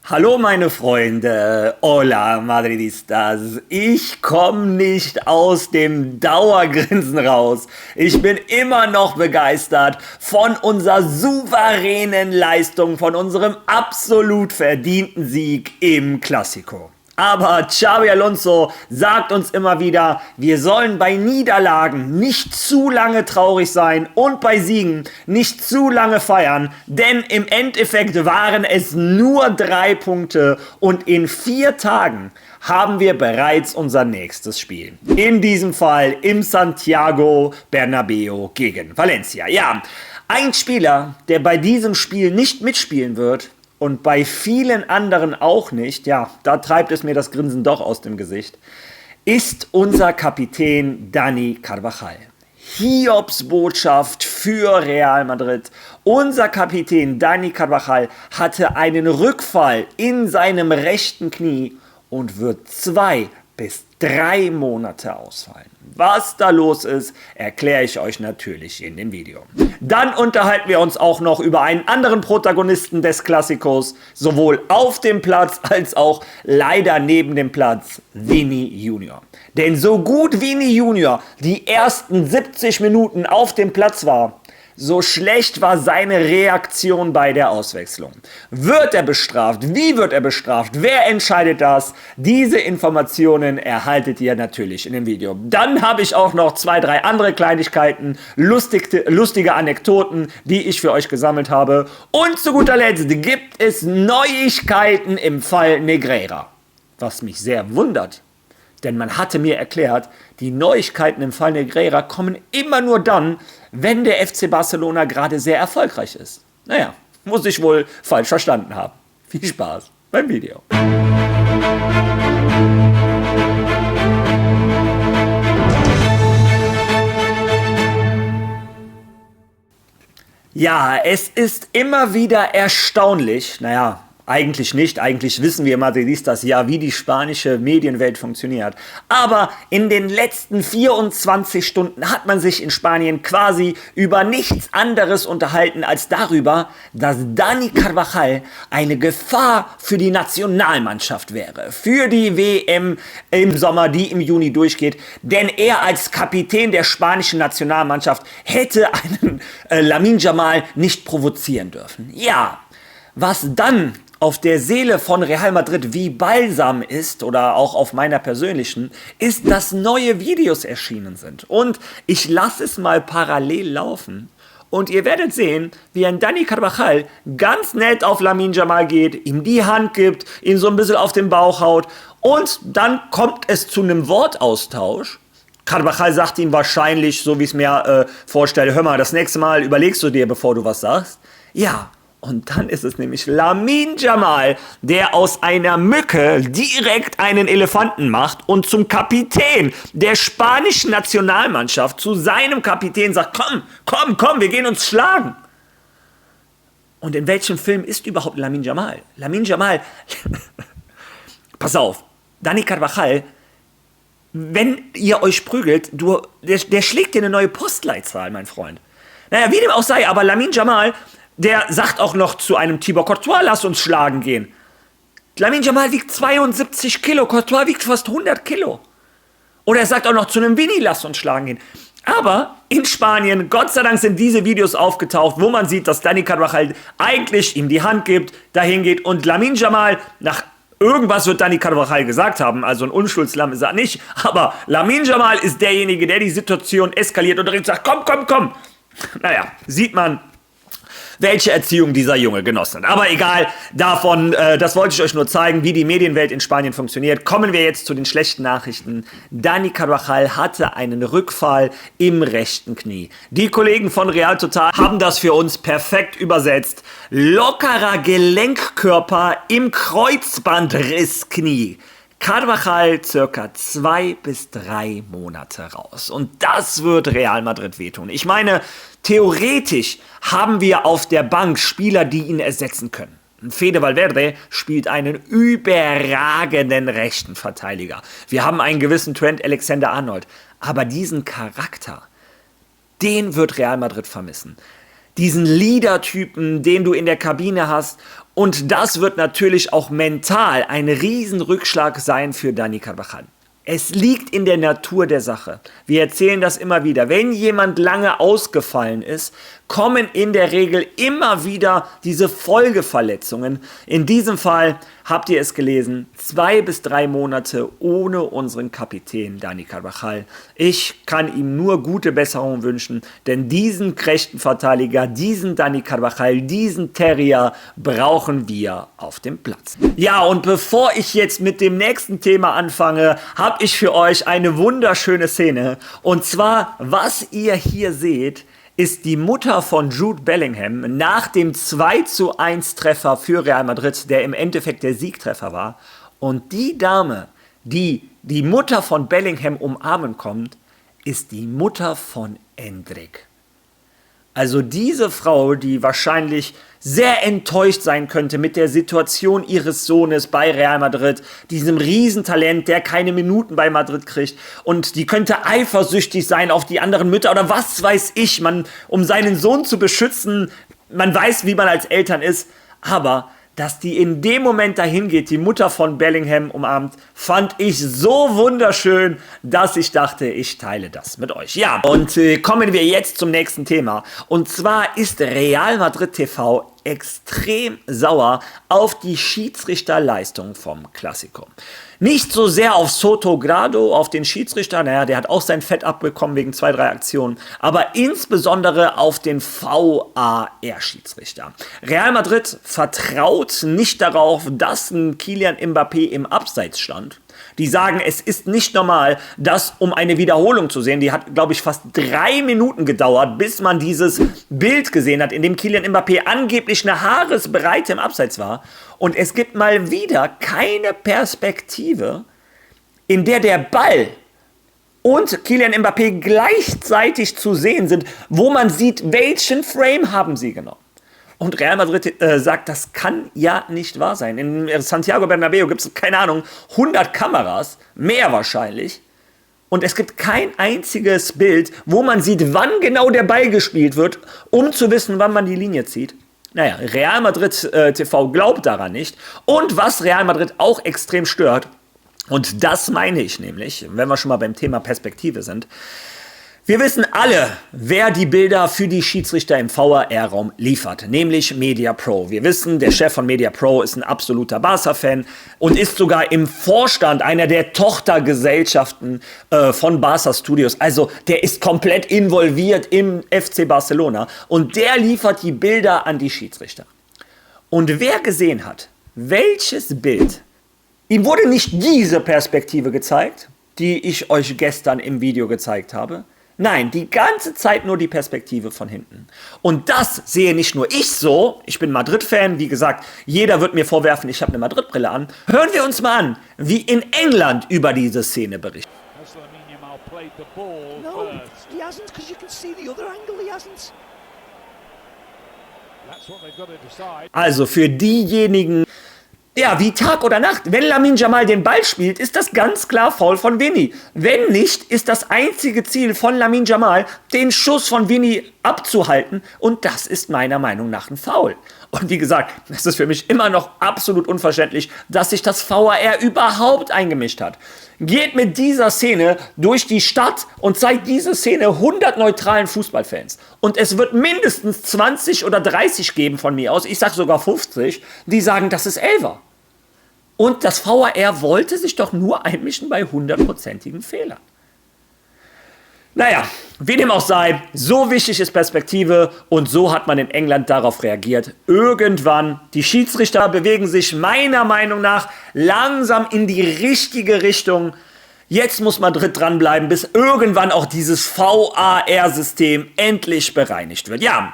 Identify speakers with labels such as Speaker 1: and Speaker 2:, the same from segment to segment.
Speaker 1: Hallo meine Freunde, hola Madridistas, ich komme nicht aus dem Dauergrinsen raus. Ich bin immer noch begeistert von unserer souveränen Leistung, von unserem absolut verdienten Sieg im Clasico. Aber Xabi Alonso sagt uns immer wieder, wir sollen bei Niederlagen nicht zu lange traurig sein und bei Siegen nicht zu lange feiern, denn im Endeffekt waren es nur 3 Punkte und in 4 Tagen haben wir bereits unser nächstes Spiel. In diesem Fall im Santiago Bernabéu gegen Valencia. Ja, ein Spieler, der bei diesem Spiel nicht mitspielen wird, und bei vielen anderen auch nicht, ja, da treibt es mir das Grinsen doch aus dem Gesicht, ist unser Kapitän Dani Carvajal. Hiobsbotschaft für Real Madrid. Unser Kapitän Dani Carvajal hatte einen Rückfall in seinem rechten Knie und wird 2 bis 3 Monate ausfallen. Was da los ist, erkläre ich euch natürlich in dem Video. Dann unterhalten wir uns auch noch über einen anderen Protagonisten des Klassikos, sowohl auf dem Platz als auch leider neben dem Platz, Vini Junior. Denn so gut Vini Junior die ersten 70 Minuten auf dem Platz war, so schlecht war seine Reaktion bei der Auswechslung. Wird er bestraft? Wie wird er bestraft? Wer entscheidet das? Diese Informationen erhaltet ihr natürlich in dem Video. Dann habe ich auch noch 2, 3 andere Kleinigkeiten, lustige Anekdoten, die ich für euch gesammelt habe. Und zu guter Letzt gibt es Neuigkeiten im Fall Negreira. Was mich sehr wundert. Denn man hatte mir erklärt, die Neuigkeiten im Fall Negreira kommen immer nur dann, wenn der FC Barcelona gerade sehr erfolgreich ist. Naja, muss ich wohl falsch verstanden haben. Viel Spaß beim Video. Ja, es ist immer wieder erstaunlich, naja, eigentlich nicht, eigentlich wissen wir Madridistas ja, wie die spanische Medienwelt funktioniert. Aber in den letzten 24 Stunden hat man sich in Spanien quasi über nichts anderes unterhalten als darüber, dass Dani Carvajal eine Gefahr für die Nationalmannschaft wäre. Für die WM im Sommer, die im Juni durchgeht. Denn er als Kapitän der spanischen Nationalmannschaft hätte einen Lamine Yamal nicht provozieren dürfen. Ja, was dann auf der Seele von Real Madrid wie Balsam ist, oder auch auf meiner persönlichen, ist, dass neue Videos erschienen sind. Und ich lasse es mal parallel laufen. Und ihr werdet sehen, wie ein Dani Carvajal ganz nett auf Lamine Yamal geht, ihm die Hand gibt, ihn so ein bisschen auf den Bauch haut. Und dann kommt es zu einem Wortaustausch. Carvajal sagt ihm wahrscheinlich, so wie ich es mir vorstelle, hör mal, das nächste Mal überlegst du dir, bevor du was sagst. Ja. Und dann ist es nämlich Lamine Yamal, der aus einer Mücke direkt einen Elefanten macht und zum Kapitän der spanischen Nationalmannschaft, zu seinem Kapitän sagt, komm, wir gehen uns schlagen. Und in welchem Film ist überhaupt Lamine Yamal? Lamine Yamal, pass auf, Dani Carvajal, wenn ihr euch prügelt, der schlägt dir eine neue Postleitzahl, mein Freund. Naja, wie dem auch sei, aber Lamine Yamal, der sagt auch noch zu einem Thibaut Courtois, lass uns schlagen gehen. Lamine Yamal wiegt 72 Kilo, Courtois wiegt fast 100 Kilo. Oder er sagt auch noch zu einem Vini, lass uns schlagen gehen. Aber in Spanien, Gott sei Dank sind diese Videos aufgetaucht, wo man sieht, dass Dani Carvajal eigentlich ihm die Hand gibt, dahin geht und Lamine Yamal, nach irgendwas wird Dani Carvajal gesagt haben, also ein Unschuldslamm ist er nicht, aber Lamine Yamal ist derjenige, der die Situation eskaliert und direkt sagt, komm. Naja, sieht man, welche Erziehung dieser Junge genossen hat. Aber egal, davon, das wollte ich euch nur zeigen, wie die Medienwelt in Spanien funktioniert. Kommen wir jetzt zu den schlechten Nachrichten. Dani Carvajal hatte einen Rückfall im rechten Knie. Die Kollegen von Real Total haben das für uns perfekt übersetzt. Lockerer Gelenkkörper im Kreuzbandrissknie. Carvajal circa 2 bis 3 Monate raus. Und das wird Real Madrid wehtun. Ich meine, theoretisch haben wir auf der Bank Spieler, die ihn ersetzen können. Fede Valverde spielt einen überragenden rechten Verteidiger. Wir haben einen gewissen Trent Alexander-Arnold. Aber diesen Charakter, den wird Real Madrid vermissen. diesen Leader-Typen, den du in der Kabine hast. Und das wird natürlich auch mental ein Riesenrückschlag sein für Dani Carvajal. Es liegt in der Natur der Sache. Wir erzählen das immer wieder. Wenn jemand lange ausgefallen ist, kommen in der Regel immer wieder diese Folgeverletzungen. In diesem Fall habt ihr es gelesen, 2 bis 3 Monate ohne unseren Kapitän Dani Carvajal. Ich kann ihm nur gute Besserung wünschen, denn diesen Krächtenverteidiger, diesen Dani Carvajal, diesen Terrier brauchen wir auf dem Platz. Ja, und bevor ich jetzt mit dem nächsten Thema anfange, habe ich für euch eine wunderschöne Szene. Und zwar, was ihr hier seht, ist die Mutter von Jude Bellingham nach dem 2:1 Treffer für Real Madrid, der im Endeffekt der Siegtreffer war. Und die Dame, die die Mutter von Bellingham umarmen kommt, ist die Mutter von Endrick. Also diese Frau, die wahrscheinlich sehr enttäuscht sein könnte mit der Situation ihres Sohnes bei Real Madrid, diesem Riesentalent, der keine Minuten bei Madrid kriegt, und die könnte eifersüchtig sein auf die anderen Mütter oder was weiß ich, um seinen Sohn zu beschützen, man weiß, wie man als Eltern ist, aber dass die in dem Moment dahin geht, die Mutter von Bellingham umarmt, fand ich so wunderschön, dass ich dachte, ich teile das mit euch. Ja, und kommen wir jetzt zum nächsten Thema. Und zwar ist Real Madrid TV extrem sauer auf die Schiedsrichterleistung vom Clasico. Nicht so sehr auf Soto Grado, auf den Schiedsrichter, naja, der hat auch sein Fett abbekommen wegen 2, 3 Aktionen, aber insbesondere auf den VAR-Schiedsrichter. Real Madrid vertraut nicht darauf, dass ein Kylian Mbappé im Abseits stand. Die sagen, es ist nicht normal, das um eine Wiederholung zu sehen. Die hat, glaube ich, fast 3 Minuten gedauert, bis man dieses Bild gesehen hat, in dem Kylian Mbappé angeblich eine Haaresbreite im Abseits war. Und es gibt mal wieder keine Perspektive, in der der Ball und Kylian Mbappé gleichzeitig zu sehen sind, wo man sieht, welchen Frame haben sie genommen. Und Real Madrid sagt, das kann ja nicht wahr sein. In Santiago Bernabéu gibt es, keine Ahnung, 100 Kameras, mehr wahrscheinlich. Und es gibt kein einziges Bild, wo man sieht, wann genau der Ball gespielt wird, um zu wissen, wann man die Linie zieht. Naja, Real Madrid TV glaubt daran nicht. Und was Real Madrid auch extrem stört, und das meine ich nämlich, wenn wir schon mal beim Thema Perspektive sind, wir wissen alle, wer die Bilder für die Schiedsrichter im VAR-Raum liefert, nämlich MediaPro. Wir wissen, der Chef von MediaPro ist ein absoluter Barca-Fan und ist sogar im Vorstand einer der Tochtergesellschaften von Barca Studios. Also der ist komplett involviert im FC Barcelona und der liefert die Bilder an die Schiedsrichter. Und wer gesehen hat, welches Bild, ihm wurde nicht diese Perspektive gezeigt, die ich euch gestern im Video gezeigt habe. Nein, die ganze Zeit nur die Perspektive von hinten. Und das sehe nicht nur ich so, ich bin Madrid-Fan, wie gesagt, jeder wird mir vorwerfen, ich habe eine Madrid-Brille an. Hören wir uns mal an, wie in England über diese Szene berichtet. Also für diejenigen, ja, wie Tag oder Nacht. Wenn Lamine Yamal den Ball spielt, ist das ganz klar Foul von Vini. Wenn nicht, ist das einzige Ziel von Lamine Yamal, den Schuss von Vini abzuhalten. Und das ist meiner Meinung nach ein Foul. Und wie gesagt, es ist für mich immer noch absolut unverständlich, dass sich das VAR überhaupt eingemischt hat. Geht mit dieser Szene durch die Stadt und zeigt diese Szene 100 neutralen Fußballfans. Und es wird mindestens 20 oder 30 geben von mir aus, ich sag sogar 50, die sagen, das ist Elfer. Und das VAR wollte sich doch nur einmischen bei 100%igen Fehlern. Naja, wie dem auch sei, so wichtig ist Perspektive und so hat man in England darauf reagiert. Irgendwann, die Schiedsrichter bewegen sich meiner Meinung nach langsam in die richtige Richtung. Jetzt muss Madrid dranbleiben, bis irgendwann auch dieses VAR-System endlich bereinigt wird. Ja,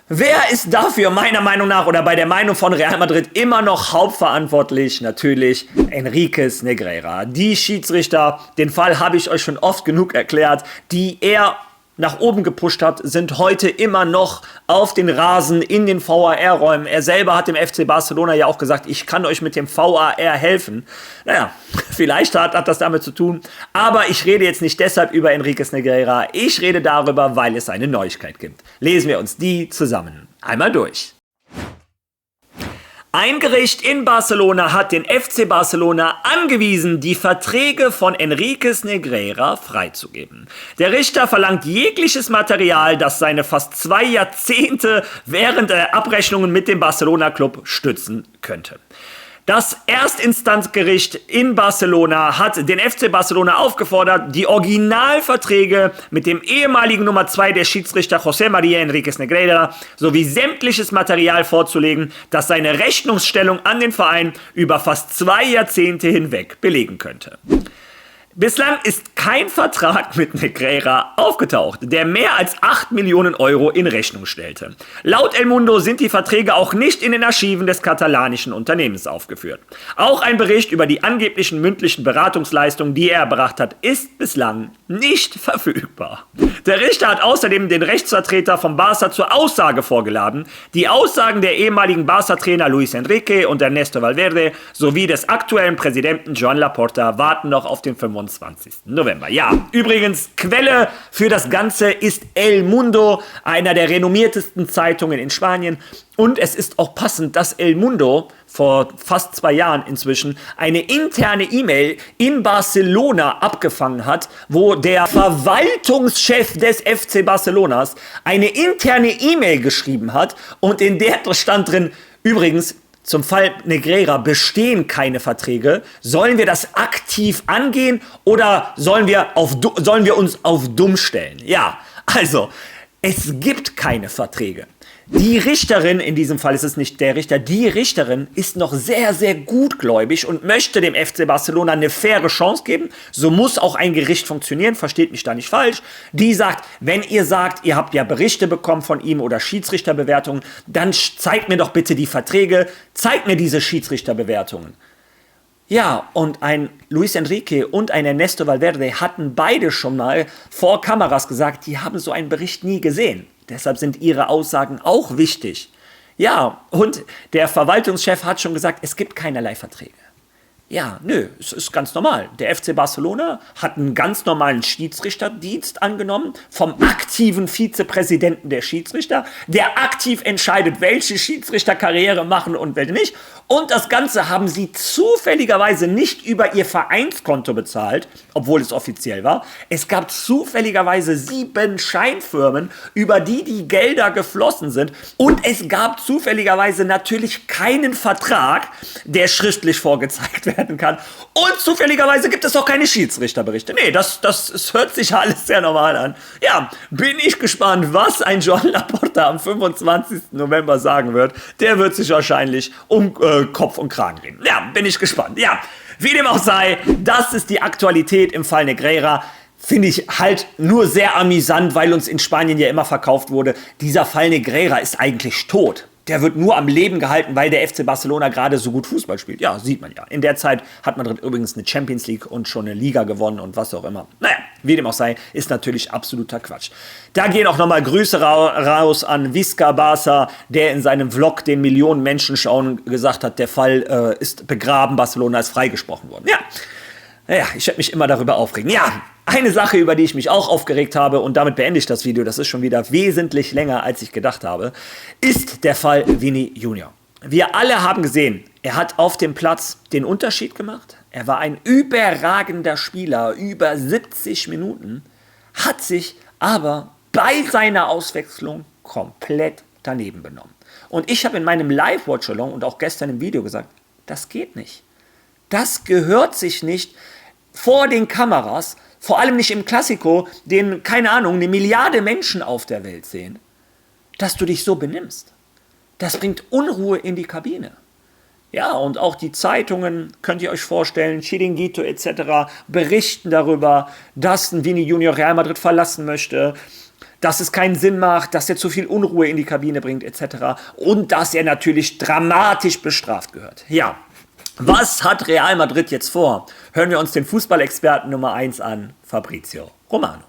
Speaker 1: wer ist dafür meiner Meinung nach oder bei der Meinung von Real Madrid immer noch hauptverantwortlich? Natürlich Enriques Negreira. Die Schiedsrichter, den Fall habe ich euch schon oft genug erklärt, die er nach oben gepusht hat, sind heute immer noch auf den Rasen in den VAR-Räumen. Er selber hat dem FC Barcelona ja auch gesagt, ich kann euch mit dem VAR helfen. Naja, vielleicht hat das damit zu tun. Aber ich rede jetzt nicht deshalb über Enrique Negreira. Ich rede darüber, weil es eine Neuigkeit gibt. Lesen wir uns die zusammen einmal durch. Ein Gericht in Barcelona hat den FC Barcelona angewiesen, die Verträge von Enrique Negreira freizugeben. Der Richter verlangt jegliches Material, das seine fast 2 Jahrzehnte während der Abrechnungen mit dem Barcelona-Club stützen könnte. Das Erstinstanzgericht in Barcelona hat den FC Barcelona aufgefordert, die Originalverträge mit dem ehemaligen Nummer 2 der Schiedsrichter José María Enríquez Negreira sowie sämtliches Material vorzulegen, das seine Rechnungsstellung an den Verein über fast 2 Jahrzehnte hinweg belegen könnte. Bislang ist kein Vertrag mit Negreira aufgetaucht, der mehr als 8 Millionen Euro in Rechnung stellte. Laut El Mundo sind die Verträge auch nicht in den Archiven des katalanischen Unternehmens aufgeführt. Auch ein Bericht über die angeblichen mündlichen Beratungsleistungen, die er erbracht hat, ist bislang nicht verfügbar. Der Richter hat außerdem den Rechtsvertreter vom Barça zur Aussage vorgeladen. Die Aussagen der ehemaligen Barça-Trainer Luis Enrique und Ernesto Valverde sowie des aktuellen Präsidenten Joan Laporta warten noch auf den 25. November. Ja, übrigens, Quelle für das Ganze ist El Mundo, einer der renommiertesten Zeitungen in Spanien. Und es ist auch passend, dass El Mundo vor fast 2 Jahren inzwischen eine interne E-Mail in Barcelona abgefangen hat, wo der Verwaltungschef des FC Barcelonas eine interne E-Mail geschrieben hat und in der stand drin, übrigens, zum Fall Negreira bestehen keine Verträge. Sollen wir das aktiv angehen oder sollen wir uns auf dumm stellen? Ja, also, es gibt keine Verträge. Die Richterin, in diesem Fall ist es nicht der Richter, die Richterin ist noch sehr, sehr gutgläubig und möchte dem FC Barcelona eine faire Chance geben. So muss auch ein Gericht funktionieren, versteht mich da nicht falsch. Die sagt, wenn ihr sagt, ihr habt ja Berichte bekommen von ihm oder Schiedsrichterbewertungen, dann zeigt mir doch bitte die Verträge, zeigt mir diese Schiedsrichterbewertungen. Ja, und ein Luis Enrique und ein Ernesto Valverde hatten beide schon mal vor Kameras gesagt, die haben so einen Bericht nie gesehen. Deshalb sind ihre Aussagen auch wichtig. Ja, und der Verwaltungschef hat schon gesagt, es gibt keinerlei Verträge. Ja, nö, es ist ganz normal. Der FC Barcelona hat einen ganz normalen Schiedsrichterdienst angenommen vom aktiven Vizepräsidenten der Schiedsrichter, der aktiv entscheidet, welche Schiedsrichter Karriere machen und welche nicht. Und das Ganze haben sie zufälligerweise nicht über ihr Vereinskonto bezahlt, obwohl es offiziell war. Es gab zufälligerweise 7 Scheinfirmen, über die Gelder geflossen sind. Und es gab zufälligerweise natürlich keinen Vertrag, der schriftlich vorgezeigt werden kann. Und zufälligerweise gibt es auch keine Schiedsrichterberichte. Nee, das hört sich alles sehr normal an. Ja, bin ich gespannt, was ein Joan Laporta am 25. November sagen wird. Der wird sich wahrscheinlich um Kopf und Kragen reden. Ja, bin ich gespannt. Ja, wie dem auch sei, das ist die Aktualität im Fall Negreira. Finde ich halt nur sehr amüsant, weil uns in Spanien ja immer verkauft wurde, dieser Fall Negreira ist eigentlich tot. Der wird nur am Leben gehalten, weil der FC Barcelona gerade so gut Fußball spielt. Ja, sieht man ja. In der Zeit hat Madrid übrigens eine Champions League und schon eine Liga gewonnen und was auch immer. Naja, wie dem auch sei, ist natürlich absoluter Quatsch. Da gehen auch nochmal Grüße raus an Visca Barça, der in seinem Vlog, den Millionen Menschen schauen, gesagt hat, der Fall ist begraben, Barcelona ist freigesprochen worden. Ja, ich werde mich immer darüber aufregen. Ja, eine Sache, über die ich mich auch aufgeregt habe, und damit beende ich das Video, das ist schon wieder wesentlich länger, als ich gedacht habe, ist der Fall Vini Junior. Wir alle haben gesehen, er hat auf dem Platz den Unterschied gemacht. Er war ein überragender Spieler, über 70 Minuten, hat sich aber bei seiner Auswechslung komplett daneben benommen. Und ich habe in meinem Live-Watch-Along und auch gestern im Video gesagt, das geht nicht. Das gehört sich nicht vor den Kameras, vor allem nicht im Klassiko, den, keine Ahnung, 1 Milliarde Menschen auf der Welt sehen, dass du dich so benimmst. Das bringt Unruhe in die Kabine. Ja, und auch die Zeitungen, könnt ihr euch vorstellen, Chiringuito etc. berichten darüber, dass ein Vini Junior Real Madrid verlassen möchte, dass es keinen Sinn macht, dass er zu viel Unruhe in die Kabine bringt etc. Und dass er natürlich dramatisch bestraft gehört. Ja. Was hat Real Madrid jetzt vor? Hören wir uns den Fußballexperten Nummer 1 an, Fabrizio Romano.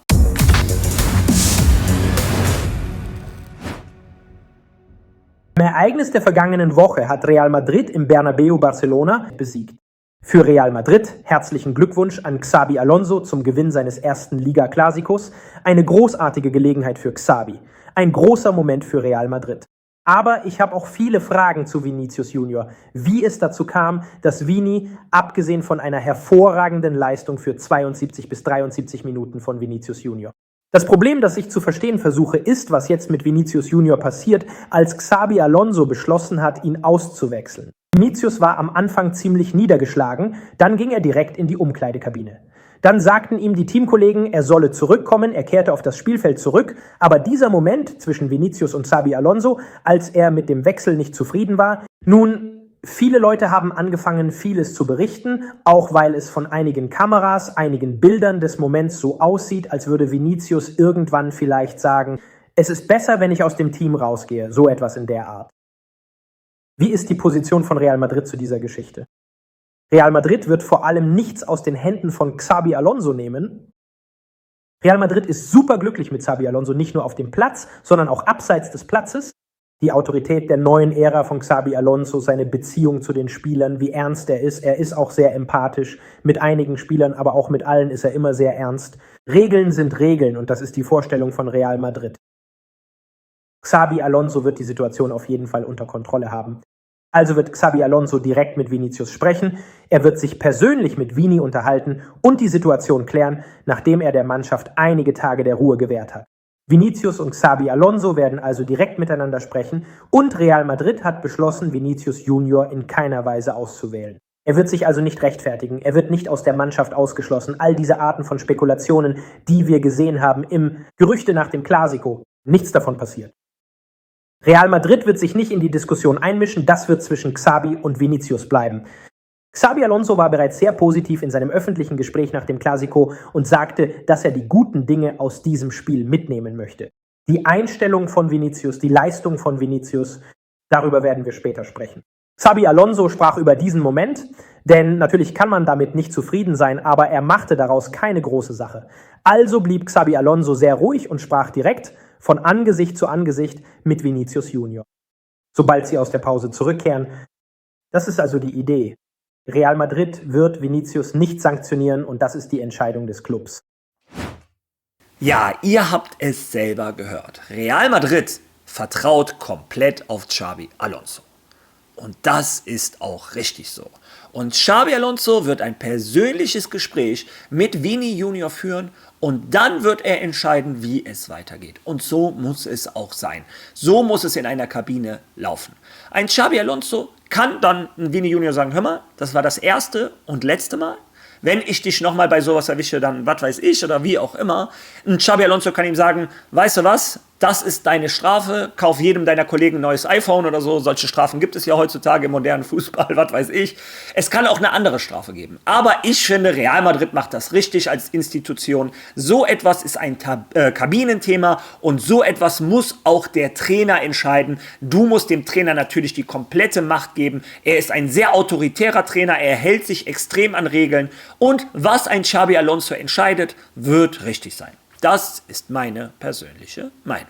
Speaker 2: Ereignis der vergangenen Woche hat Real Madrid im Bernabéu Barcelona besiegt. Für Real Madrid herzlichen Glückwunsch an Xabi Alonso zum Gewinn seines ersten Liga-Clásicos. Eine großartige Gelegenheit für Xabi. Ein großer Moment für Real Madrid. Aber ich habe auch viele Fragen zu Vinícius Junior. Wie es dazu kam, dass Vini, abgesehen von einer hervorragenden Leistung für 72 bis 73 Minuten von Vinícius Junior. Das Problem, das ich zu verstehen versuche, ist, was jetzt mit Vinícius Junior passiert, als Xabi Alonso beschlossen hat, ihn auszuwechseln. Vinícius war am Anfang ziemlich niedergeschlagen, dann ging er direkt in die Umkleidekabine. Dann sagten ihm die Teamkollegen, er solle zurückkommen, er kehrte auf das Spielfeld zurück, aber dieser Moment zwischen Vinícius und Xabi Alonso, als er mit dem Wechsel nicht zufrieden war, nun, viele Leute haben angefangen, vieles zu berichten, auch weil es von einigen Kameras, einigen Bildern des Moments so aussieht, als würde Vinícius irgendwann vielleicht sagen, es ist besser, wenn ich aus dem Team rausgehe, so etwas in der Art. Wie ist die Position von Real Madrid zu dieser Geschichte? Real Madrid wird vor allem nichts aus den Händen von Xabi Alonso nehmen. Real Madrid ist superglücklich mit Xabi Alonso, nicht nur auf dem Platz, sondern auch abseits des Platzes. Die Autorität der neuen Ära von Xabi Alonso, seine Beziehung zu den Spielern, wie ernst er ist auch sehr empathisch. Mit einigen Spielern, aber auch mit allen ist er immer sehr ernst. Regeln sind Regeln und das ist die Vorstellung von Real Madrid. Xabi Alonso wird die Situation auf jeden Fall unter Kontrolle haben. Also wird Xabi Alonso direkt mit Vinícius sprechen, er wird sich persönlich mit Vini unterhalten und die Situation klären, nachdem er der Mannschaft einige Tage der Ruhe gewährt hat. Vinícius und Xabi Alonso werden also direkt miteinander sprechen und Real Madrid hat beschlossen, Vinícius Junior in keiner Weise auszuwählen. Er wird sich also nicht rechtfertigen, er wird nicht aus der Mannschaft ausgeschlossen. All diese Arten von Spekulationen, die wir gesehen haben im Gerüchte nach dem Clásico, nichts davon passiert. Real Madrid wird sich nicht in die Diskussion einmischen, das wird zwischen Xabi und Vinícius bleiben. Xabi Alonso war bereits sehr positiv in seinem öffentlichen Gespräch nach dem Clásico und sagte, dass er die guten Dinge aus diesem Spiel mitnehmen möchte. Die Einstellung von Vinícius, die Leistung von Vinícius, darüber werden wir später sprechen. Xabi Alonso sprach über diesen Moment, denn natürlich kann man damit nicht zufrieden sein, aber er machte daraus keine große Sache. Also blieb Xabi Alonso sehr ruhig und sprach direkt von Angesicht zu Angesicht mit Vinícius Junior. Sobald sie aus der Pause zurückkehren. Das ist also die Idee. Real Madrid wird Vinícius nicht sanktionieren und das ist die Entscheidung des Clubs.
Speaker 1: Ja, ihr habt es selber gehört. Real Madrid vertraut komplett auf Xabi Alonso. Und das ist auch richtig so. Und Xabi Alonso wird ein persönliches Gespräch mit Vini Junior führen und dann wird er entscheiden, wie es weitergeht. Und so muss es auch sein. So muss es in einer Kabine laufen. Ein Xabi Alonso kann dann Vini Junior sagen, hör mal, das war das erste und letzte Mal. Wenn ich dich nochmal bei sowas erwische, dann was weiß ich oder wie auch immer. Und Xabi Alonso kann ihm sagen, weißt du was, das ist deine Strafe, kauf jedem deiner Kollegen ein neues iPhone oder so. Solche Strafen gibt es ja heutzutage im modernen Fußball, was weiß ich. Es kann auch eine andere Strafe geben. Aber ich finde, Real Madrid macht das richtig als Institution. So etwas ist ein Kabinenthema und so etwas muss auch der Trainer entscheiden. Du musst dem Trainer natürlich die komplette Macht geben. Er ist ein sehr autoritärer Trainer, er hält sich extrem an Regeln. Und was ein Xabi Alonso entscheidet, wird richtig sein. Das ist meine persönliche Meinung.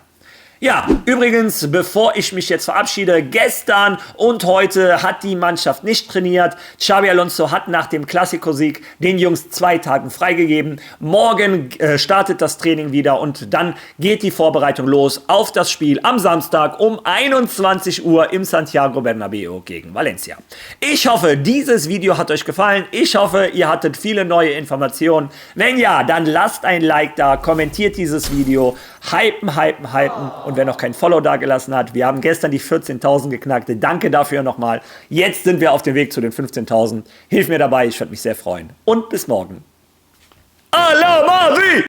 Speaker 1: Ja, übrigens, bevor ich mich jetzt verabschiede, gestern und heute hat die Mannschaft nicht trainiert. Xabi Alonso hat nach dem Clásico-Sieg den Jungs 2 Tagen freigegeben. Morgen startet das Training wieder und dann geht die Vorbereitung los auf das Spiel am Samstag um 21 Uhr im Santiago Bernabéu gegen Valencia. Ich hoffe, dieses Video hat euch gefallen. Ich hoffe, ihr hattet viele neue Informationen. Wenn ja, dann lasst ein Like da, kommentiert dieses Video. Hypen. Und wer noch kein Follow da gelassen hat, wir haben gestern die 14.000 geknackt. Danke dafür nochmal. Jetzt sind wir auf dem Weg zu den 15.000. Hilf mir dabei, ich würde mich sehr freuen. Und bis morgen. A la Mari!